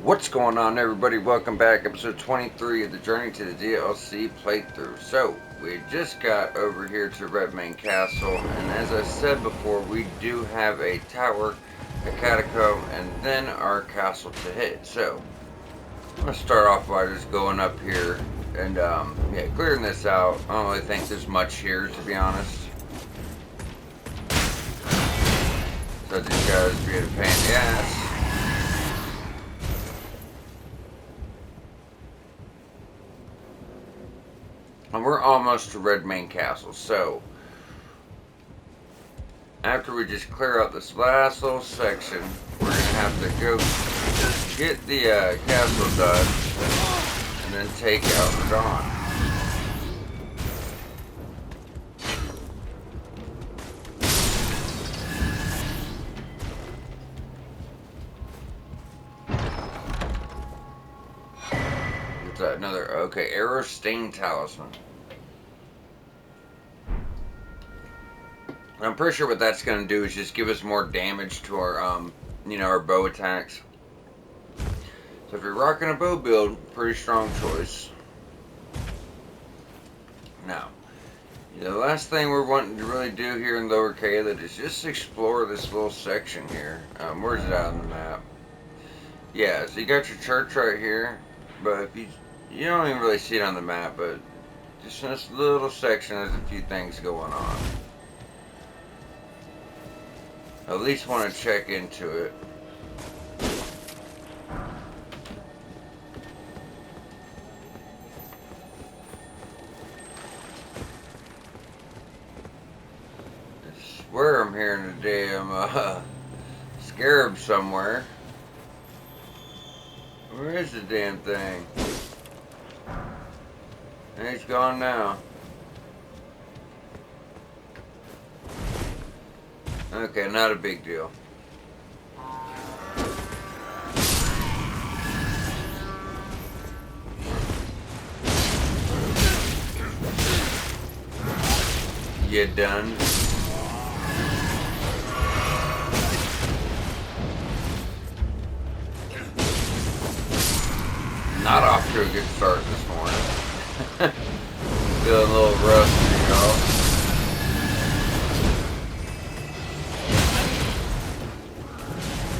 What's going on, everybody? Welcome back, episode 23 of the Journey to the DLC playthrough. So, we just got over here to Redmane Castle, and as I said before, we do have a tower, a catacomb, and then our castle to hit. So, I'm going to start off by just going up here and, clearing this out. I don't really think there's much here, to be honest. So these guys being a pain in the ass. And we're almost to Redmane Castle, so after we just clear out this last little section, we're going to have to go get the castle done and then take out radahn. What's that? Another, okay, arrow stain talisman. I'm pretty sure what that's going to do is just give us more damage to our, our bow attacks. So if you're rocking a bow build, pretty strong choice. Now, the last thing we're wanting to really do here in Lower Caelid is just explore this little section here. Where's it out on the map? Yeah, so you got your church right here, but if you don't even really see it on the map, but just in this little section, there's a few things going on. I at least want to check into it. I swear I'm hearing a damn scarab somewhere. Where is the damn thing? And it's gone now. Okay, not a big deal. You done? Not off to a good start this morning. Feeling a little rusty, y'all.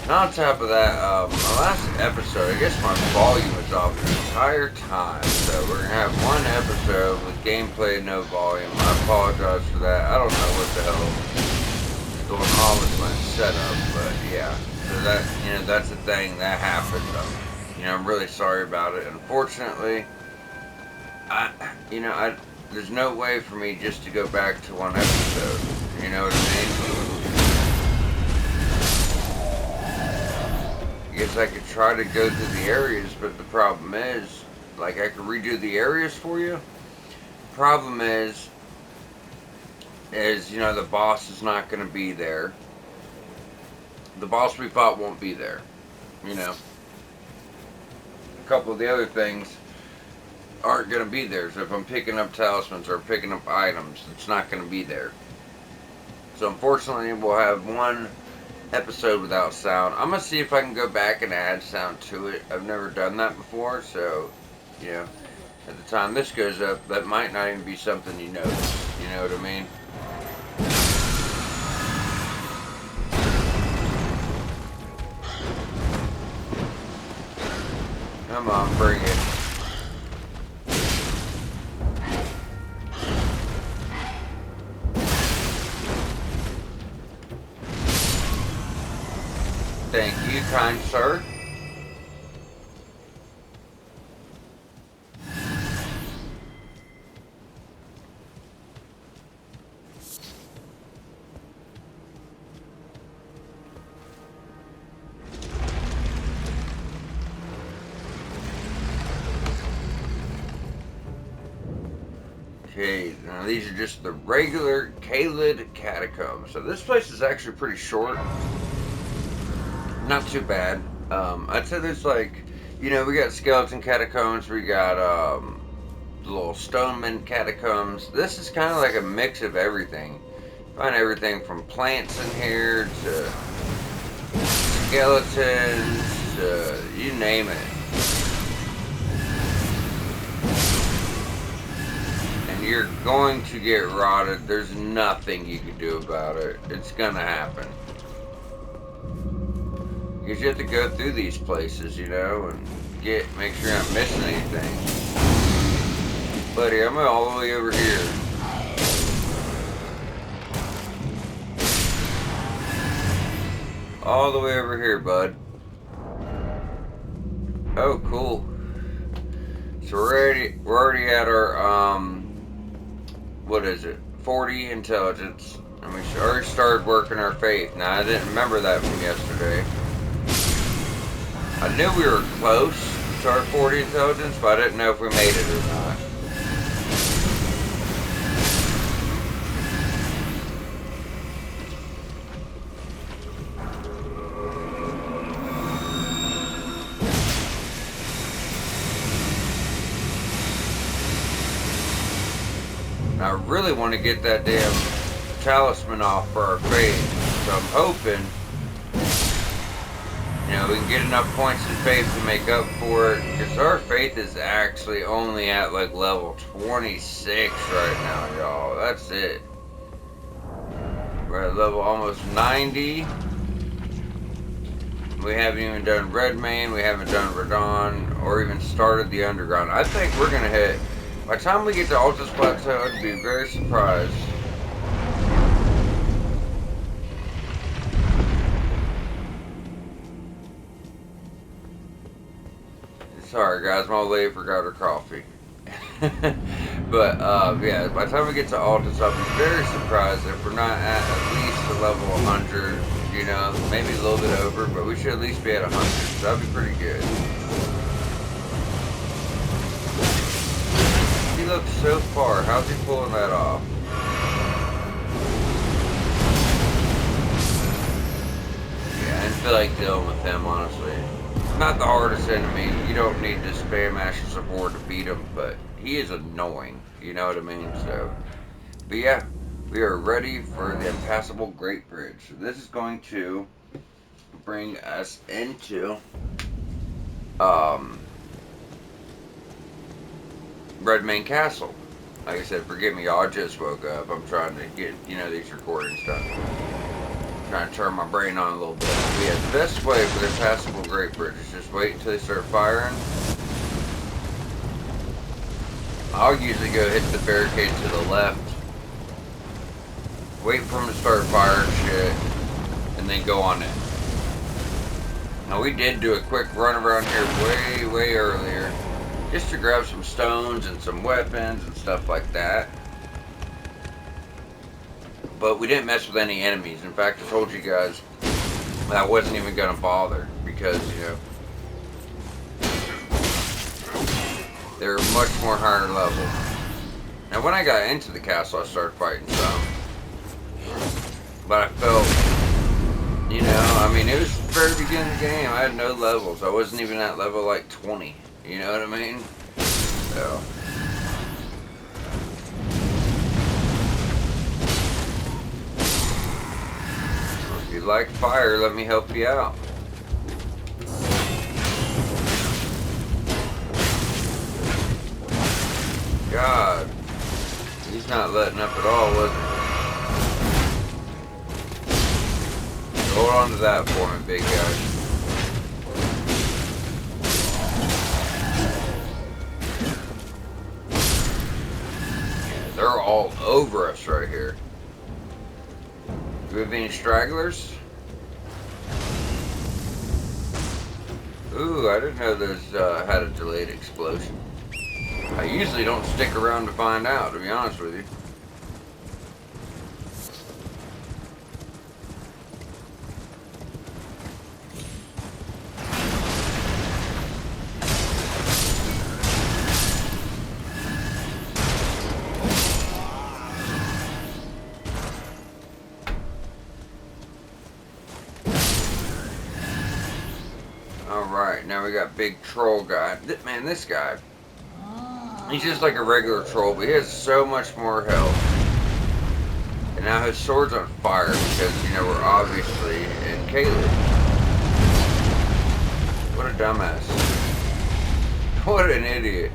And on top of that, my last episode, I guess my volume was off the entire time. So we're going to have one episode with gameplay, no volume. I apologize for that. I don't know what the hell is going on with my setup, but yeah. So that, that's the thing that happened. I'm really sorry about it. Unfortunately, there's no way for me just to go back to one episode. You know what I mean? I guess I could try to go through the areas, but the problem is, I could redo the areas for you. Problem is, the boss is not going to be there. The boss we fought won't be there. A couple of the other things aren't going to be there. So if I'm picking up talismans or picking up items, it's not going to be there. So unfortunately, we'll have one episode without sound. I'm going to see if I can go back and add sound to it. I've never done that before, so, at the time this goes up, that might not even be something you notice. You know what I mean? Come on, bring it. Thank you, kind sir. Okay, now these are just the regular Caelid catacombs. So this place is actually pretty short. Not too bad. I'd say there's we got skeleton catacombs, we got little stoneman catacombs. This is kind of like a mix of everything. Find everything from plants in here to skeletons you name it. And you're going to get rotted. There's nothing you can do about it. It's gonna happen. Because you have to go through these places, you know, and make sure you're not missing anything. Buddy, I'm all the way over here. All the way over here, bud. Oh, cool. So we're already at our what is it? 40 intelligence, and we already started working our faith. Now I didn't remember that from yesterday. I knew we were close to our 40 intelligence, but I didn't know if we made it or not. I really want to get that damn talisman off for our faith, so I'm hoping, you know, we can get enough points in faith to make up for it, because our faith is actually only at like level 26 right now, y'all. That's it. We're at level almost 90. We haven't even done redmane, we haven't done radahn, or even started the underground. I think we're gonna hit, by the time we get to Altus Plateau, I'd be very surprised. Sorry guys, my old lady forgot her coffee. But yeah, by the time we get to Altus, I'll be very surprised if we're not at least a level 100, you know, maybe a little bit over, but we should at least be at 100, so that'd be pretty good. He looks so far, how's he pulling that off? Yeah, I didn't feel like dealing with him, honestly. Not the hardest enemy. You don't need to spam Ashes of War to beat him, but he is annoying. You know what I mean? So, but yeah, we are ready for the impassable Great Bridge. So this is going to bring us into redmane Castle. Like I said, forgive me, y'all. I just woke up. I'm trying to get, you know, these recordings done. Trying to turn my brain on a little bit. But yeah, the best way for the impassable Great Bridge is just wait until they start firing. I'll usually go hit the barricade to the left, wait for them to start firing shit, and then go on in. Now we did do a quick run around here way earlier, just to grab some stones and some weapons and stuff like that. But we didn't mess with any enemies. In fact, I told you guys that I wasn't even going to bother because, you know, they're much more higher level. Now, when I got into the castle, I started fighting some. But I felt, you know, I mean, it was the very beginning of the game. I had no levels. I wasn't even at level like 20. You know what I mean? So. If you like fire, let me help you out. God. He's not letting up at all, was he? Hold on to that for me, big guy. They're all over us right here. Do we have any stragglers? Ooh, I didn't know those had a delayed explosion. I usually don't stick around to find out, to be honest with you. Alright, now we got big troll guy. Man, this guy, he's just like a regular troll, but he has so much more health. And now his sword's on fire because, you know, we're obviously in Caleb. dumbass. What an idiot.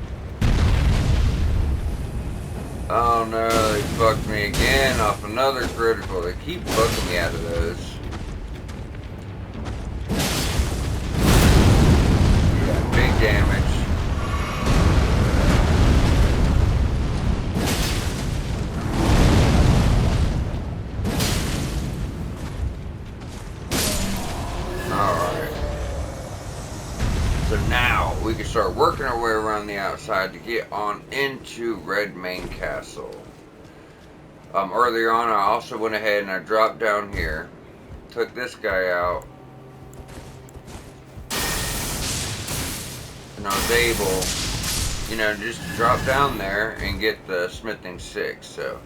Oh no, they fucked me again off another critical. They keep fucking me out of those. Yeah, big damage. Alright. So now we can start working our way around the outside to get on into Redmane Castle. Earlier on I also went ahead and I dropped down here. Took this guy out. And I was able, you know, just to drop down there and get the smithing 6, so.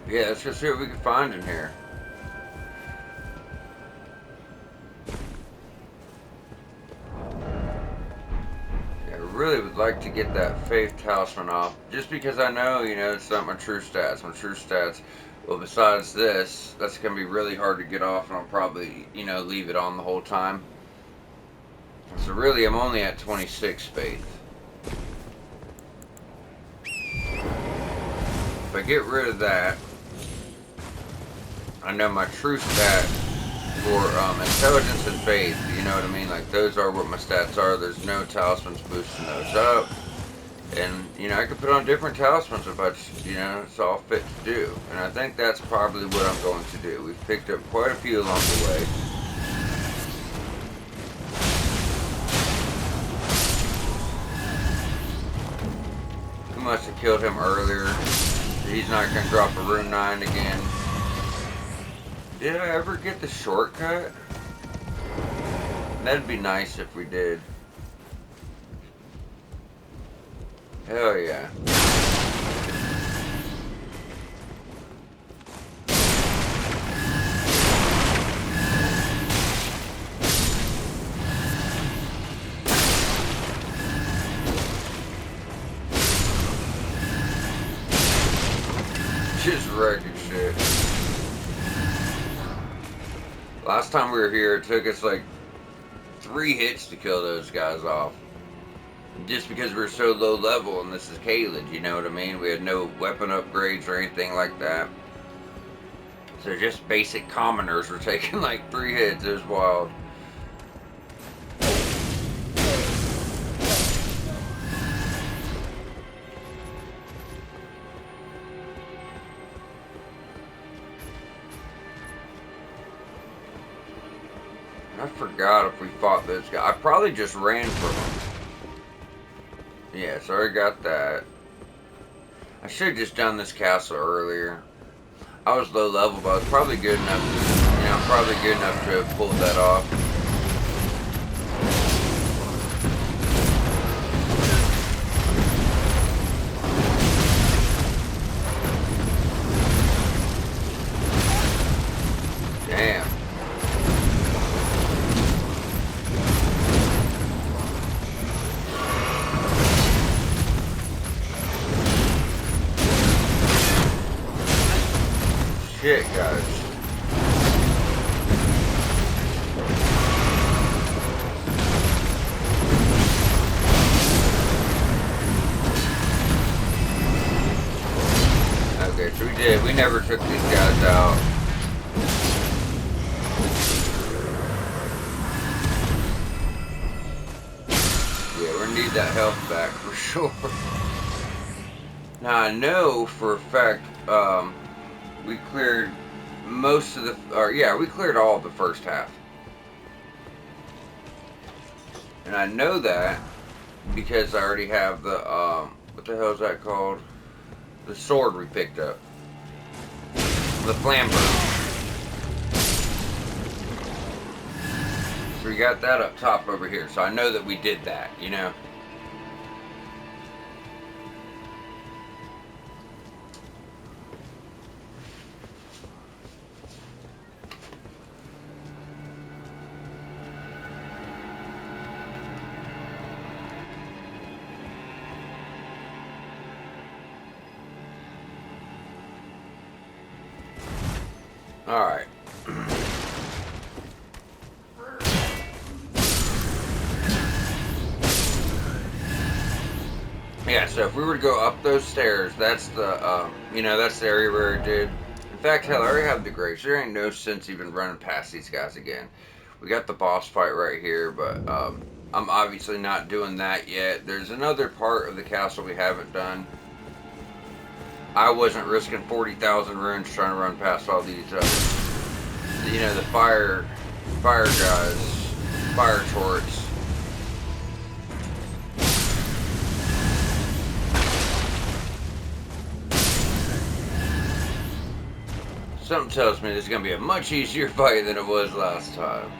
Yeah, let's just see what we can find in here. Really would like to get that faith talisman off, just because I know, you know, it's not my true stats. My true stats, well, besides this, that's gonna be really hard to get off, and I'll probably, you know, leave it on the whole time. So really, I'm only at 26 faith. If I get rid of that, I know my true stat for intelligence and faith, you know what I mean? Like, those are what my stats are. There's no talismans boosting those up. And, you know, I could put on different talismans if I just, you know, it's all fit to do. And I think that's probably what I'm going to do. We've picked up quite a few along the way. We must have killed him earlier. He's not going to drop a rune 9 again. Did I ever get the shortcut? That'd be nice if we did. Hell yeah. Just wrecking shit. Last time we were here, it took us like 3 hits to kill those guys off. Just because we were so low level, and this is Caelid, you know what I mean? We had no weapon upgrades or anything like that. So just basic commoners were taking like 3 hits. It was wild. I forgot if we fought those guys. I probably just ran from them. Yeah, so I got that. I should have just done this castle earlier. I was low level, but I was probably good enough to, you know, probably good enough to have pulled that off. Damn. Shit, guys. Okay, so we did. We never took these guys out. Yeah, we're gonna need that health back for sure. Now I know for a fact, we cleared most of the, or yeah, we cleared all of the first half. And I know that because I already have the, what the hell is that called? The sword we picked up. The flamber. So we got that up top over here. So I know that we did that, you know. Alright. Yeah, so if we were to go up those stairs, that's the, that's the area where it did. In fact, hell, I already have the graves. There ain't no sense even running past these guys again. We got the boss fight right here, but I'm obviously not doing that yet. There's another part of the castle we haven't done. I wasn't risking 40,000 runes trying to run past all these, the fire guys, fire turrets. Something tells me this is going to be a much easier fight than it was last time.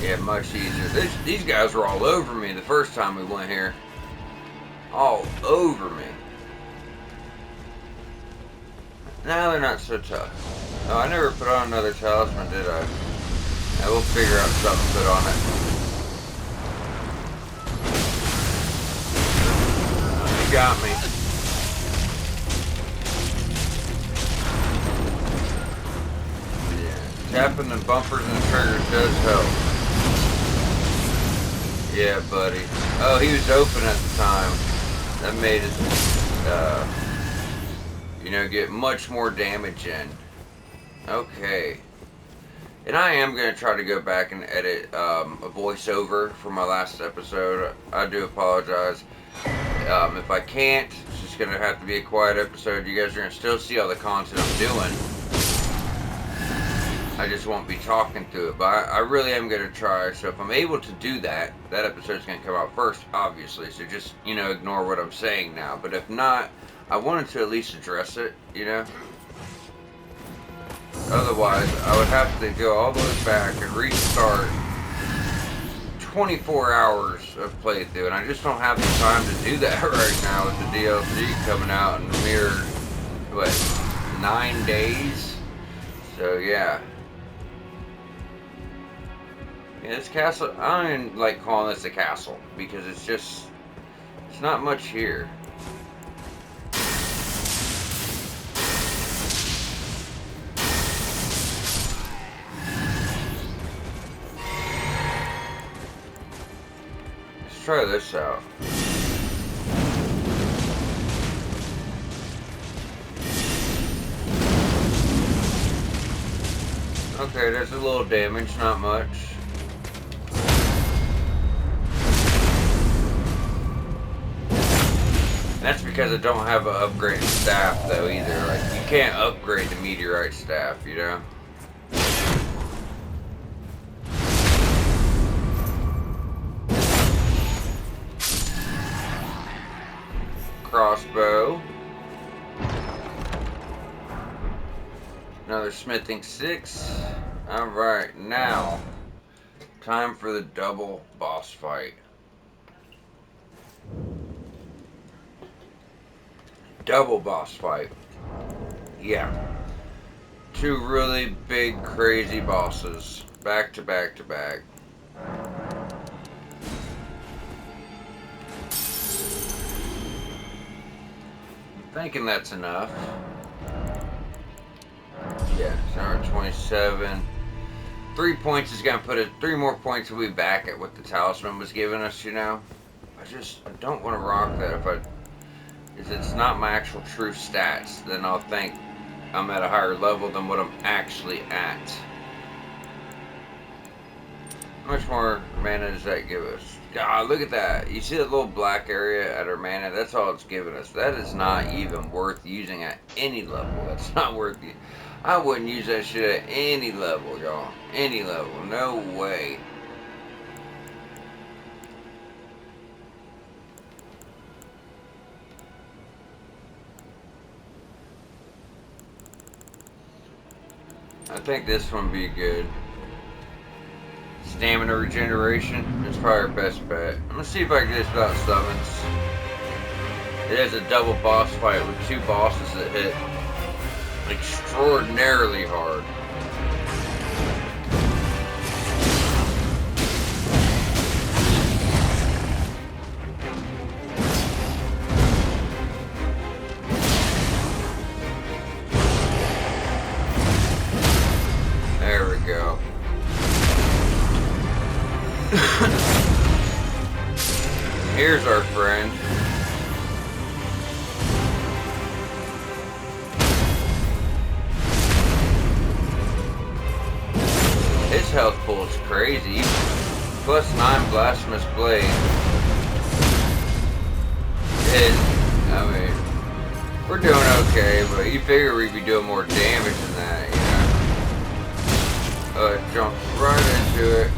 Yeah, much easier. These guys were all over me the first time we went here. All over me. Now they're not so tough. Oh, I never put on another talisman, did I? Now we'll figure out something to put on it. You got me. Yeah, tapping the bumpers and triggers does help. Yeah, buddy. Oh, he was open at the time. That made it, get much more damage in. Okay. And I am going to try to go back and edit a voiceover for my last episode. I do apologize. If I can't, it's just going to have to be a quiet episode. You guys are going to still see all the content I'm doing. I just won't be talking through it. But I really am going to try. So if I'm able to do that, that episode's going to come out first, obviously. So just, ignore what I'm saying now. But if not, I wanted to at least address it, Otherwise, I would have to go all the way back and restart 24 hours of playthrough, and I just don't have the time to do that right now with the DLC coming out in a mere, 9 days? So, yeah. Yeah, this castle, I don't even like calling this a castle, because it's not much here. Let's try this out. Okay, there's a little damage, not much. That's because I don't have an upgraded staff though either. Like, you can't upgrade the meteorite staff, Crossbow. Another smithing 6. Alright, now time for the double boss fight. Double boss fight. Yeah. 2 really big, crazy bosses. Back to back to back. I'm thinking that's enough. Yeah, so 27. 3 points is going to put it. 3 more points will be back at what the talisman was giving us, I don't want to rock that if it's not my actual true stats, then I'll think I'm at a higher level than what I'm actually at. How much more mana does that give us? God, look at that. You see that little black area at our mana? That's all it's giving us. That is not even worth using at any level. That's not worth it. I wouldn't use that shit at any level, y'all. Any level. No way. I think this one would be good. Stamina regeneration is probably our best bet. I'm gonna see if I can get this without summons. It is a double boss fight with 2 bosses that hit extraordinarily hard. Here's our friend. His health pool is crazy. +9 blasphemous blade. I mean, we're doing okay, but you figure we'd be doing more damage than that, you know. Jump right into it.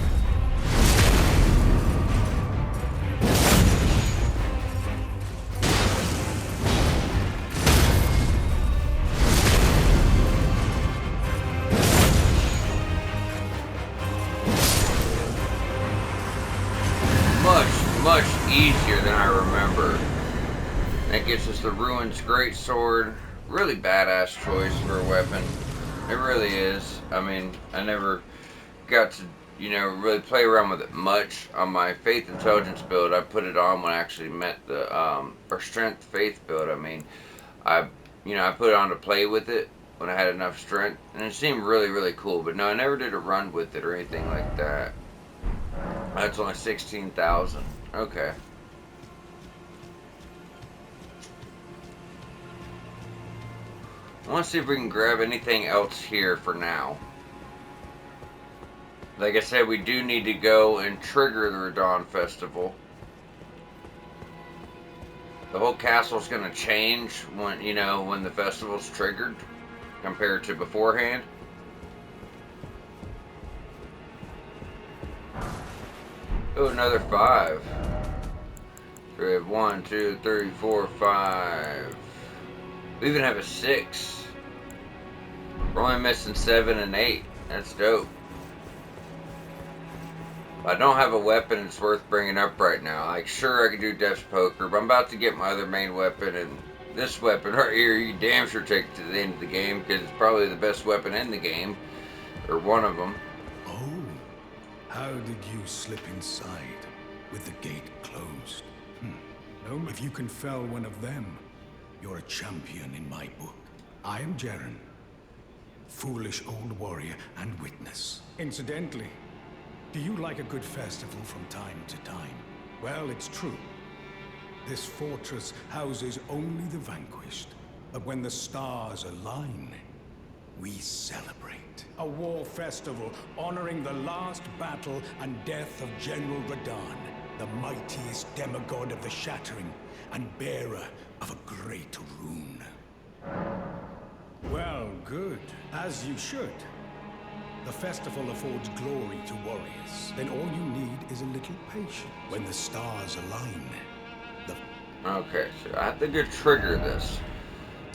Much easier than I remember. That gets us the Ruin's Greatsword. Really badass choice for a weapon. It really is. I mean, I never got to, you know, really play around with it much. On my Faith Intelligence build, I put it on when I actually met the, or Strength Faith build. I mean, I put it on to play with it when I had enough strength. And it seemed really, really cool. But no, I never did a run with it or anything like that. That's only 16,000. Okay. I want to see if we can grab anything else here for now. Like I said, we do need to go and trigger the Radahn Festival. The whole castle's going to change when, you know, when the festival's triggered compared to beforehand. Oh, another 5. So we have 1, 2, 3, 4, 5. We even have a 6. We're only missing 7 and 8. That's dope. I don't have a weapon that's worth bringing up right now. Like, sure, I can do Death's Poker, but I'm about to get my other main weapon, and this weapon right here, you damn sure take it to the end of the game, because it's probably the best weapon in the game, or one of them. Oh, how did you slip inside with the gate closed? No, if you can fell one of them, you're a champion in my book. I am Jaren, foolish old warrior and witness. Incidentally, do you like a good festival from time to time? Well, it's true. This fortress houses only the vanquished. But when the stars align, we celebrate. A war festival honoring the last battle and death of General Radahn, the mightiest demigod of the Shattering and bearer of a great rune. Well, good. As you should. The festival affords glory to warriors. Then all you need is a little patience. When the stars align, Okay, so I have to go trigger this.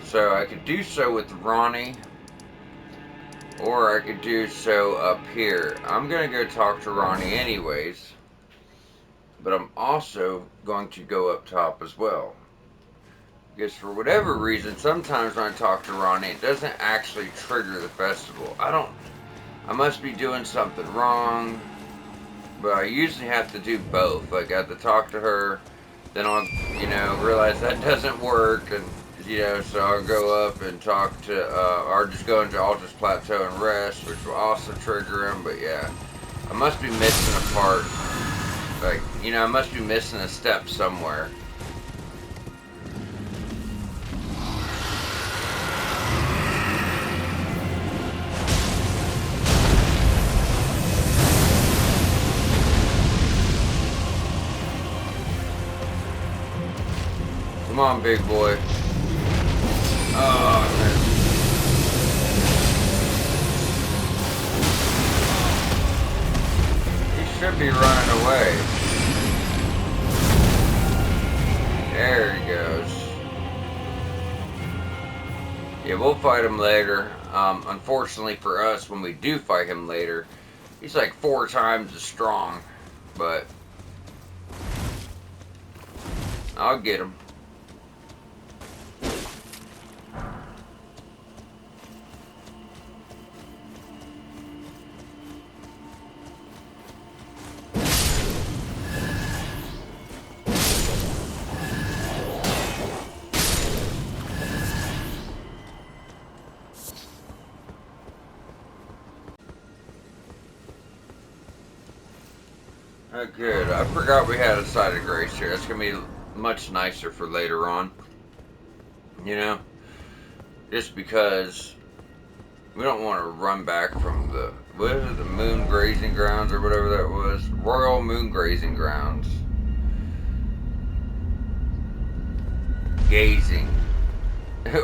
So I could do so with Ronnie, or I could do so up here. I'm going to go talk to Ronnie anyways, but I'm also going to go up top as well. Because for whatever reason, sometimes when I talk to Ronnie, it doesn't actually trigger the festival. I must be doing something wrong, but I usually have to do both. Like, I have to talk to her, then I'll, you know, realize that doesn't work, and, you know, so I'll go up and talk to, or just go into Altar's Plateau and rest, which will also trigger him, but yeah. I must be missing a part. Like, you know, I must be missing a step somewhere. Come on, big boy. Oh, man. He should be running away. There he goes. Yeah, we'll fight him later. Unfortunately for us, when we do fight him later, he's like 4 times as strong. But I'll get him. Oh, good. I forgot we had a side of grace here. That's going to be much nicer for later on. You know? Just because we don't want to run back from the, what is it, the moon grazing grounds or whatever that was? Royal moon grazing grounds. Gazing.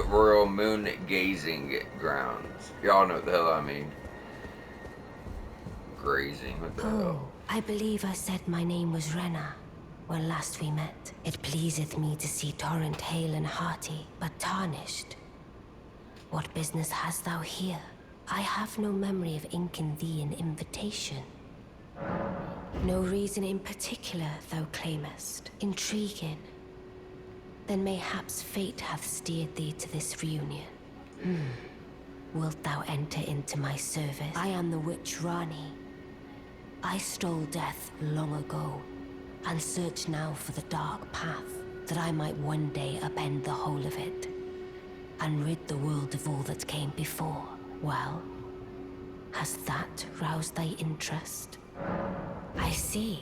Royal moon gazing grounds. Y'all know what the hell I mean. Grazing, what the hell? I believe I said my name was Renna when last we met. It pleaseth me to see Torrent hale and hearty, but tarnished. What business hast thou here? I have no memory of inking thee an invitation. No reason in particular thou claimest. Intriguing. Then mayhaps fate hath steered thee to this reunion. Wilt thou enter into my service? I am the witch Rani. I stole death long ago, and search now for the dark path, that I might one day upend the whole of it, and rid the world of all that came before. Well, has that roused thy interest? I see.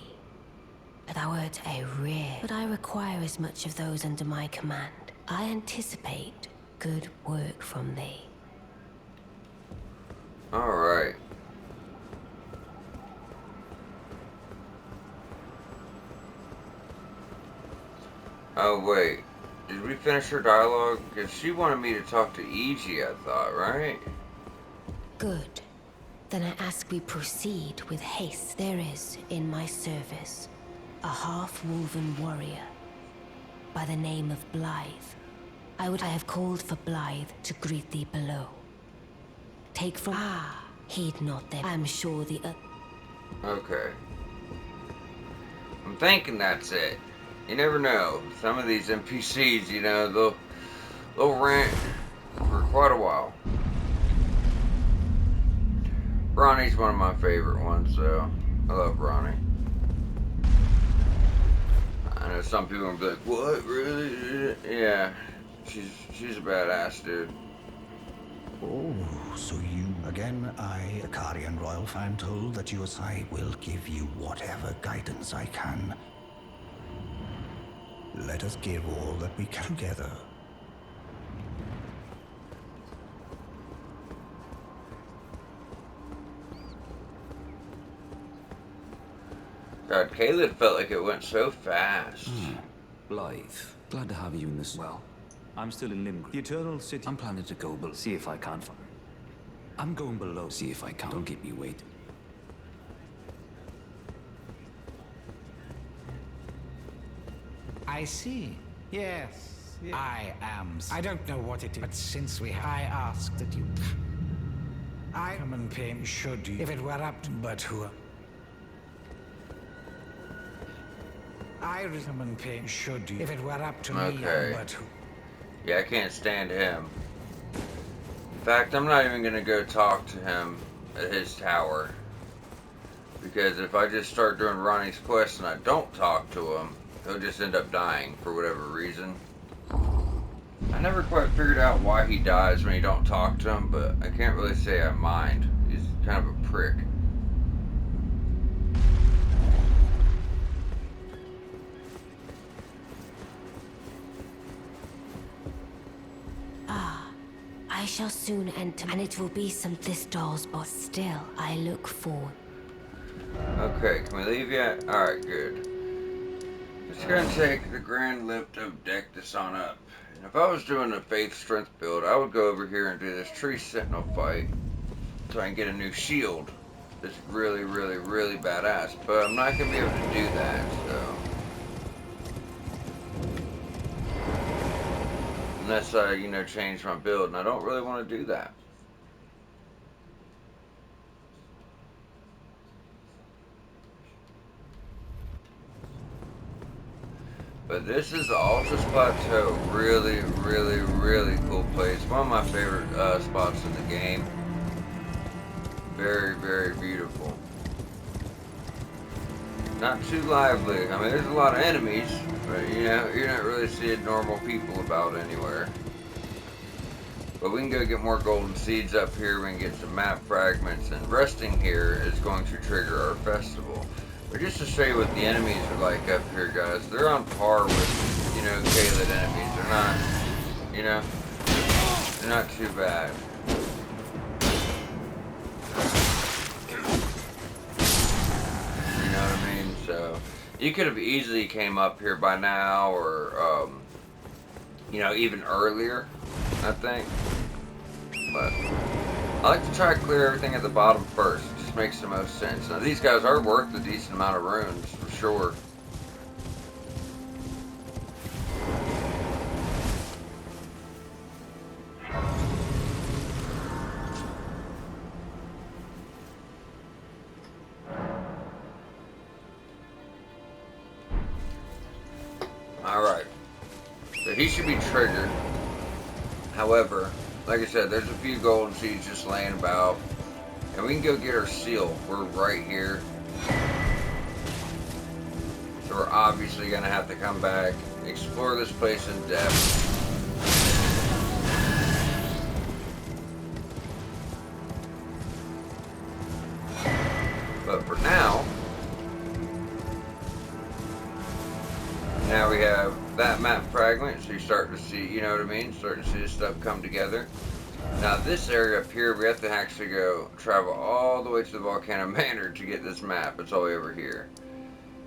Thou art a rare, but I require as much of those under my command. I anticipate good work from thee. Alright. Oh, wait. Did we finish her dialogue? Because she wanted me to talk to Iji, I thought, right? Good. Then I ask we proceed with haste. There is, in my service, a half-woven warrior by the name of Blythe. I have called for Blythe to greet thee below. Take from... heed not them. I'm sure the... Okay. I'm thinking that's it. You never know. Some of these NPCs, you know, they'll rant for quite a while. Ronnie's one of my favorite ones, so I love Ronnie. I know some people will be like, what, really? Yeah, she's a badass, dude. Oh, so you... Again, I, Akarian royal fan, told that you as I will give you whatever guidance I can. Let us give all that we can together. God, Caleb felt like it went so fast. Blythe, glad to have you in this. Well, I'm still in Limgrave. The Eternal City. I'm planning to go below, see if I can find. I'm going below, see if I can. Don't keep me waiting. I see. Yes. I am. I don't know what it is, but since I asked that you... I am in pain, should you, if it were up to... But who... I am in pain, should you, if it were up to me, but who... Yeah, I can't stand him. In fact, I'm not even gonna go talk to him at his tower. Because if I just start doing Ronnie's quest and I don't talk to him, he'll just end up dying for whatever reason. I never quite figured out why he dies when you don't talk to him, but I can't really say I mind. He's kind of a prick. I shall soon enter, and it will be some this doll's, but still, I look forward. Okay, can we leave yet? Alright, good. Just gonna take the grand lift of deck this on up. And if I was doing a faith strength build, I would go over here and do this tree sentinel fight so I can get a new shield. It's really, really, really badass. But I'm not gonna be able to do that, so. Unless I, you know, change my build, and I don't really want to do that. But this is the Altus Plateau. Really, really, really cool place. One of my favorite spots in the game. Very, very beautiful. Not too lively. I mean, there's a lot of enemies, but you know, you're not really seeing normal people about anywhere. But we can go get more golden seeds up here. We can get some map fragments, and resting here is going to trigger our festival. But just to show you what the enemies are like up here, guys, they're on par with, you know, Caelid enemies. They're not, you know, they're not too bad. You know what I mean? So, you could have easily came up here by now, or, you know, even earlier, I think. But I like to try to clear everything at the bottom first. It just makes the most sense. Now, these guys are worth a decent amount of runes, for sure. Alright. So he should be triggered. However, like I said, there's a few golden seeds just laying about. And we can go get our seal. We're right here. So we're obviously going to have to come back, explore this place in depth. But for now we have that map fragment, so you start to see, you know what I mean? Starting to see this stuff come together. Now this area up here, we have to actually go travel all the way to the Volcano Manor to get this map. It's all the way over here.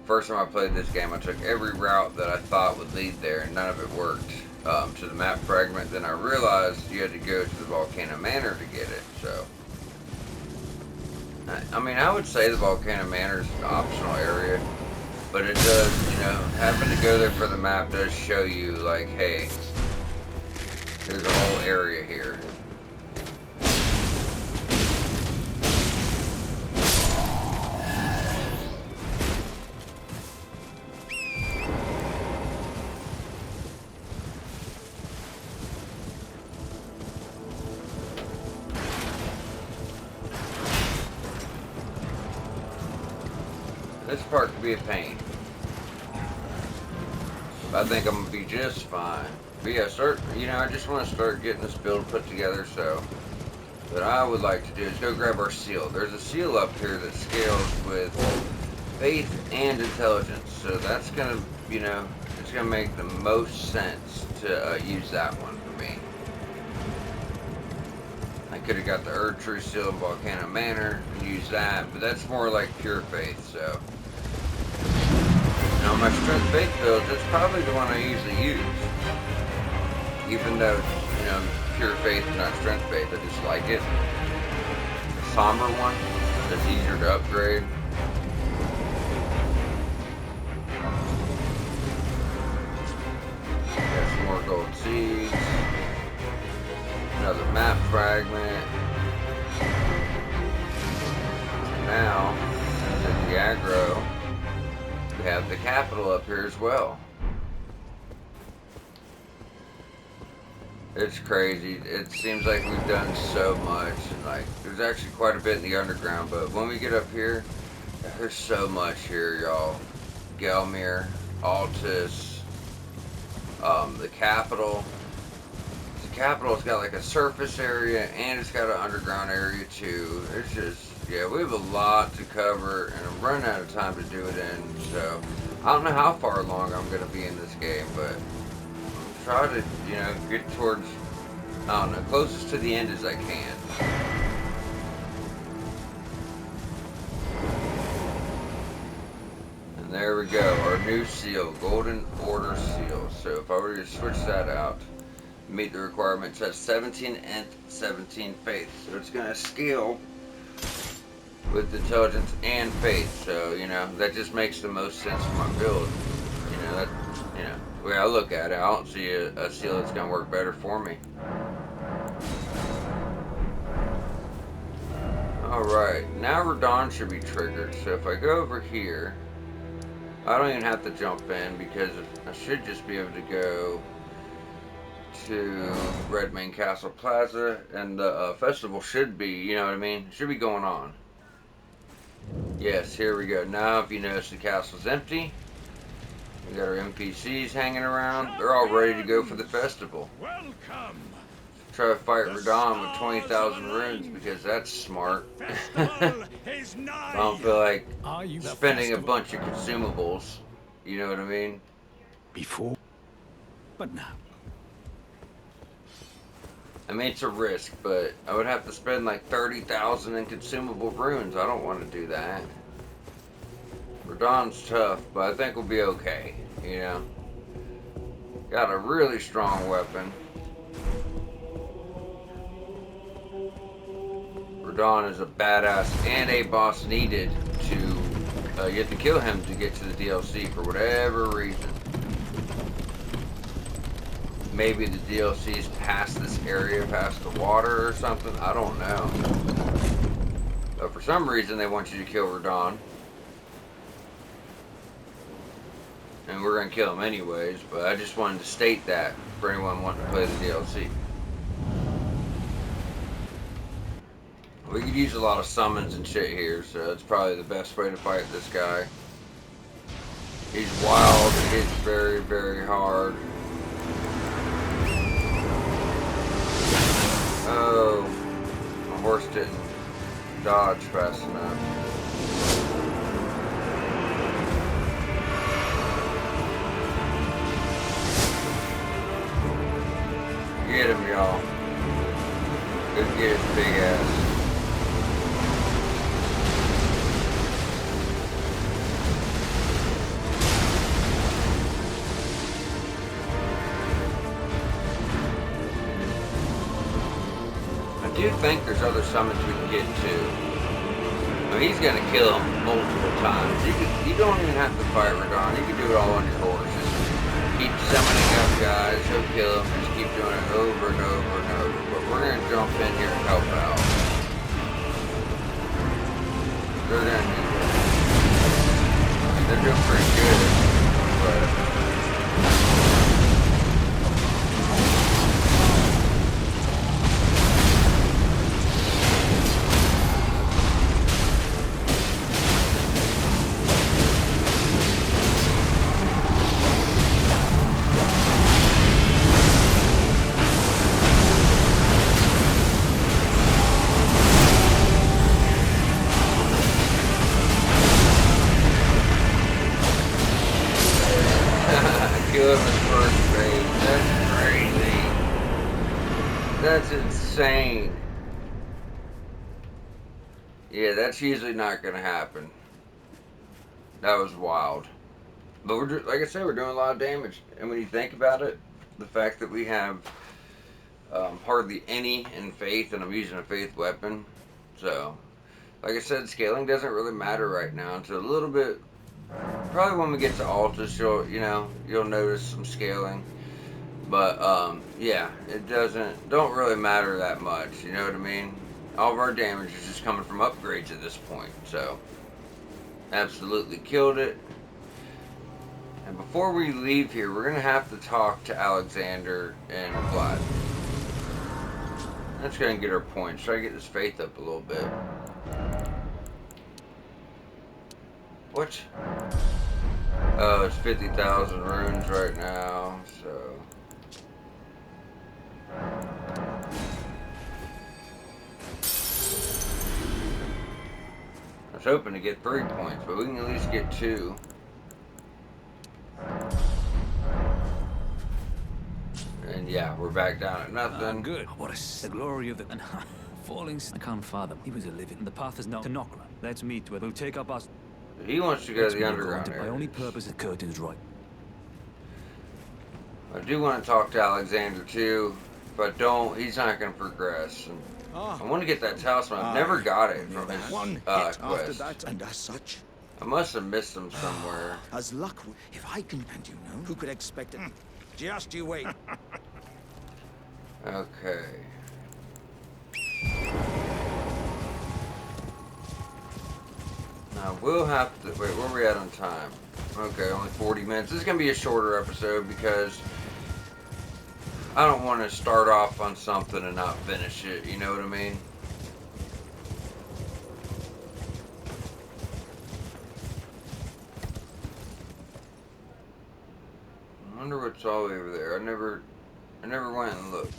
First time I played this game, I took every route that I thought would lead there, and none of it worked to the map fragment. Then I realized you had to go to the Volcano Manor to get it, so. I mean, I would say the Volcano Manor is an optional area, but it does, you know, having to go there for the map does show you, like, hey, there's a whole area here. This part could be a pain. But I think I'm going to be just fine. But yeah, I just want to start getting this build put together, so what I would like to do is go grab our seal. There's a seal up here that scales with faith and intelligence, so that's going to, you know, it's going to make the most sense to use that one for me. I could have got the Earth True Seal in Volcano Manor and used that, but that's more like pure faith, so. Now my strength faith build, that's probably the one I usually use. Even though, you know, pure faith and not strength faith, I just like it. The somber one, that's easier to upgrade. Got some more gold seeds. Another map fragment. And now, there's the aggro. We have the capital up here as well. It's crazy. It seems like we've done so much, and like there's actually quite a bit in the underground, but when we get up here, there's so much here, y'all. Gelmir, Altus, the capital. The capital's got like a surface area and it's got an underground area too. It's just, yeah, we have a lot to cover, and I'm running out of time to do it in, so I don't know how far along I'm going to be in this game, but try to, you know, get towards, I don't know, closest to the end as I can. And there we go, our new seal, Golden Order seal. So if I were to switch that out, meet the requirements, that's 17 and 17 faith. So it's going to scale with intelligence and faith. So, you know, that just makes the most sense for my build. You know, that, you know, the way I look at it, I don't see a seal that's going to work better for me. Alright, now radahn should be triggered. So if I go over here, I don't even have to jump in because I should just be able to go to Redmane Castle Plaza, and the festival should be, you know what I mean, should be going on. Yes, here we go. Now if you notice, the castle's empty. We got our NPCs hanging around. They're all ready to go for the festival. Welcome. Try to fight Radahn with 20,000 runes because that's smart. I is don't nigh. feel like Are you spending a bunch of consumables. You know what I mean? before? But now. I mean, it's a risk, but I would have to spend like 30,000 in consumable runes. I don't want to do that. Radahn's tough, but I think we'll be okay. You know? Got a really strong weapon. Radahn is a badass and a boss needed to... you have to kill him to get to the DLC for whatever reason. Maybe the DLC's past this area, past the water or something. I don't know. But for some reason, they want you to kill Radahn. And we're going to kill him anyways, but I just wanted to state that for anyone wanting to play the DLC. We could use a lot of summons and shit here, so it's probably the best way to fight this guy. He's wild, he hits very, very hard. Oh, my horse didn't dodge fast enough. Get him, y'all. Go get his big ass. I do think there's other summons we can get too. I mean, he's gonna kill him multiple times. You don't even have to fight Radahn. You can do it all on your horse. Just keep summoning up guys. He'll kill him. Just keep doing it over and over and over. But we're gonna jump in here and help out. They're gonna need it. They're doing pretty good, but. That's insane. Yeah, that's usually not going to happen. That was wild. But we're like I said, we're doing a lot of damage. And when you think about it, the fact that we have hardly any in Faith, and I'm using a Faith weapon. So, like I said, scaling doesn't really matter right now. Until a little bit, probably when we get to Altus, you'll notice some scaling. But, yeah, it don't really matter that much, you know what I mean? All of our damage is just coming from upgrades at this point, so. Absolutely killed it. And before we leave here, we're going to have to talk to Alexander and Vlad. That's going to get our points. Try to get this faith up a little bit. What? Oh, it's 50,000 runes right now, so. I was hoping to get 3 points, but we can at least get 2. And yeah, we're back down at nothing. Good. What the glory of the and falling. I can't fathom. He was a living. The path is now to Nokra. Let's meet where we'll take up us. He wants to go to the underground area. My only purpose is curtains right. I do want to talk to Alexander too, but he's not going to progress. And I want to get that talisman. I've never got it from his quest. After that, and as such, I must have missed him somewhere. as luck, if I can, and you know, who could expect it? Just you wait. Okay. Now we'll have to wait. Where are we at on time? Okay, only 40 minutes. This is gonna be a shorter episode because I don't want to start off on something and not finish it. You know what I mean? I wonder what's all over there. I never went and looked.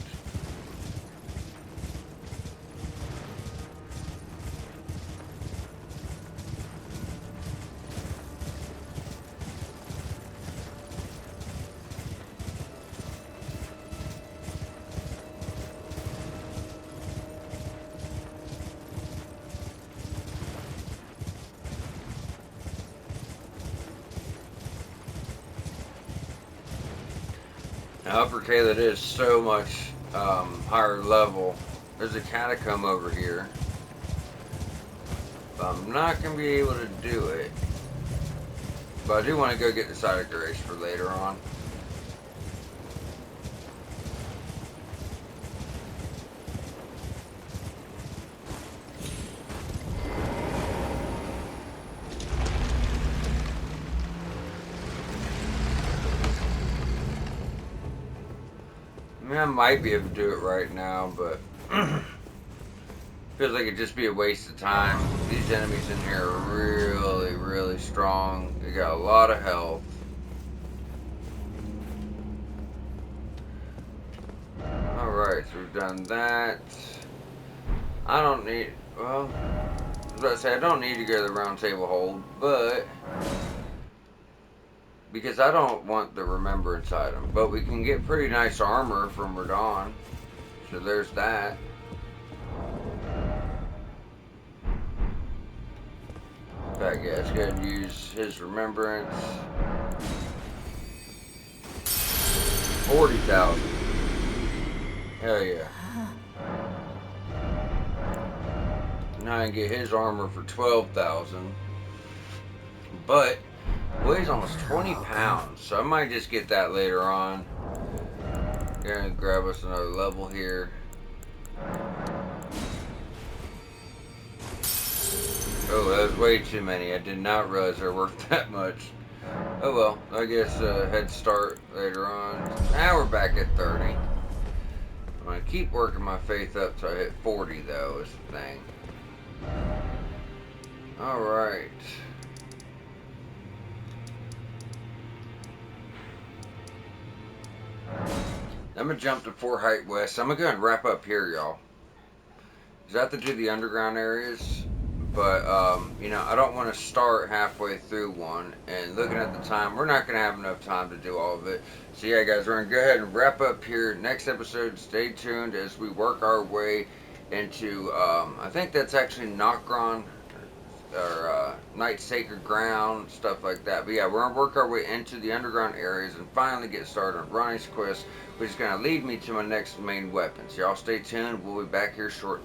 Upper Caled is so much higher level. There's a catacomb over here. But I'm not going to be able to do it. But I do want to go get the side of grace for later on. I mean, I might be able to do it right now, but feels like it'd just be a waste of time. These enemies in here are really, really strong. They got a lot of health. Alright, so we've done that. I don't need, well, I was about to say, I don't need to go to the round table hold, but because I don't want the remembrance item. But we can get pretty nice armor from Radahn. So there's that. In fact, yeah, let's go ahead and use his remembrance. 40,000. Hell yeah. Now I can get his armor for 12,000. But weighs almost 20 pounds, so I might just get that later on. Gonna grab us another level here. Oh, that was way too many. I did not realize they're worth that much. Oh well, I guess head start later on. Now we're back at 30. I'm gonna keep working my faith up till I hit 40 though, is the thing. Alright. I'm gonna jump to Fort Height West. I'm gonna go ahead and wrap up here, y'all. Because I have to do the underground areas. But, you know, I don't want to start halfway through one. And looking at the time, we're not going to have enough time to do all of it. So, yeah, guys, we're going to go ahead and wrap up here. Next episode, stay tuned as we work our way into, I think that's actually Nokron, or Night Sacred Ground, stuff like that. But, yeah, we're going to work our way into the underground areas and finally get started on Ronnie's quest, which is going to lead me to my next main weapon. So, y'all stay tuned. We'll be back here shortly.